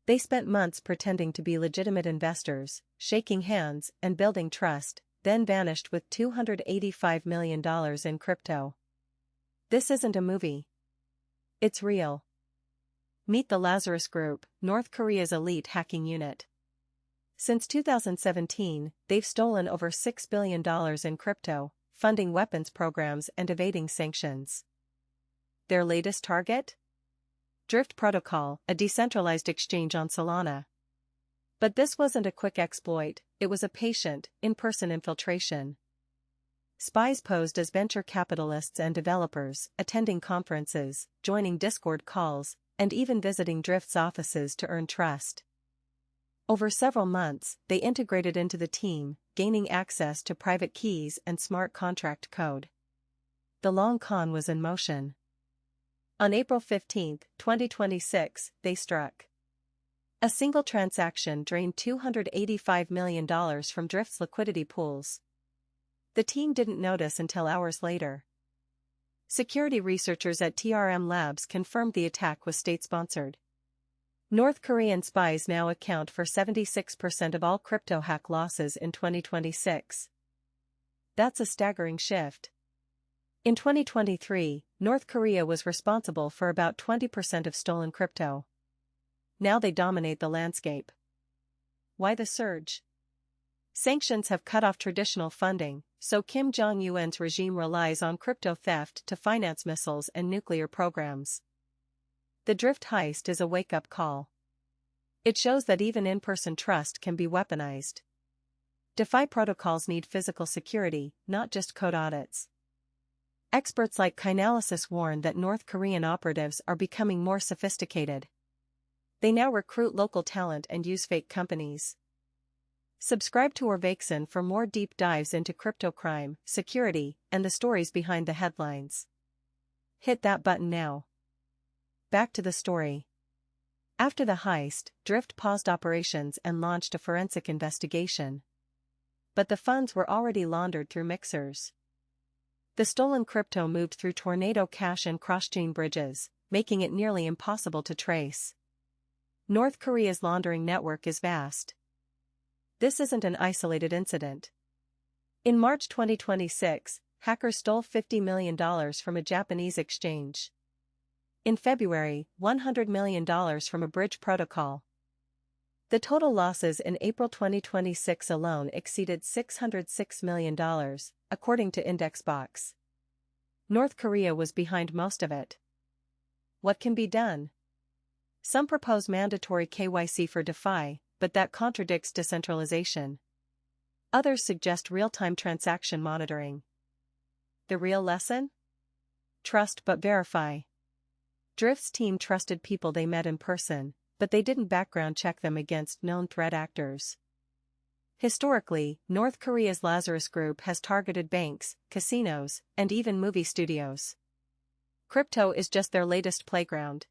They spent months pretending to be legitimate investors, shaking hands and building trust, then vanished with $285 million in crypto. This isn't a movie. It's real. Meet the Lazarus Group, North Korea's elite hacking unit. Since 2017, they've stolen over $6 billion in crypto, funding weapons programs and evading sanctions. Their latest target? Drift Protocol, a decentralized exchange on Solana. But this wasn't a quick exploit, it was a patient, in-person infiltration. Spies posed as venture capitalists and developers, attending conferences, joining Discord calls, and even visiting Drift's offices to earn trust. Over several months, they integrated into the team, gaining access to private keys and smart contract code. The long con was in motion. On April 15, 2026, they struck. A single transaction drained $285 million from Drift's liquidity pools. The team didn't notice until hours later. Security researchers at TRM Labs confirmed the attack was state-sponsored. North Korean spies now account for 76% of all crypto hack losses in 2026. That's a staggering shift. In 2023, North Korea was responsible for about 20% of stolen crypto. Now they dominate the landscape. Why the surge? Sanctions have cut off traditional funding, so Kim Jong-un's regime relies on crypto theft to finance missiles and nuclear programs. The Drift heist is a wake-up call. It shows that even in-person trust can be weaponized. DeFi protocols need physical security, not just code audits. Experts like Chainalysis warn that North Korean operatives are becoming more sophisticated. They now recruit local talent and use fake companies. Subscribe to Orvayxen for more deep dives into crypto crime, security, and the stories behind the headlines. Hit that button now. Back to the story. After the heist, Drift paused operations and launched a forensic investigation. But the funds were already laundered through mixers. The stolen crypto moved through Tornado Cash and cross-chain bridges, making it nearly impossible to trace. North Korea's laundering network is vast. This isn't an isolated incident. In March 2026, hackers stole $50 million from a Japanese exchange. In February, $100 million from a bridge protocol. The total losses in April 2026 alone exceeded $606 million, according to Indexbox. North Korea was behind most of it. What can be done? Some propose mandatory KYC for DeFi, but that contradicts decentralization. Others suggest real-time transaction monitoring. The real lesson? Trust but verify. Drift's team trusted people they met in person, but they didn't background check them against known threat actors. Historically, North Korea's Lazarus Group has targeted banks, casinos, and even movie studios. Crypto is just their latest playground.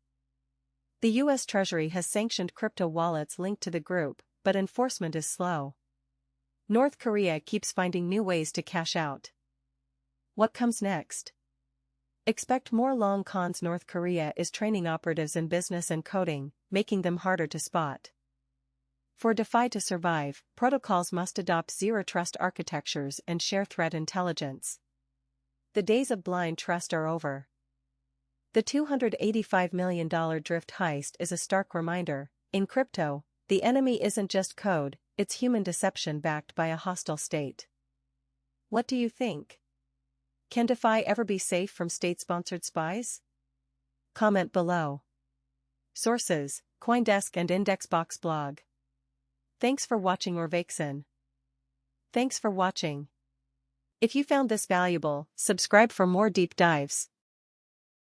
The U.S. Treasury has sanctioned crypto wallets linked to the group, but enforcement is slow. North Korea keeps finding new ways to cash out. What comes next? Expect more long cons. North Korea is training operatives in business and coding, making them harder to spot. For DeFi to survive, protocols must adopt zero-trust architectures and share threat intelligence. The days of blind trust are over. The $285 million Drift heist is a stark reminder: in crypto, the enemy isn't just code, it's human deception backed by a hostile state. What do you think? Can DeFi ever be safe from state-sponsored spies? Comment below. Sources: CoinDesk and Indexbox blog. Thanks for watching Orvayxen. Thanks for watching. If you found this valuable, subscribe for more deep dives.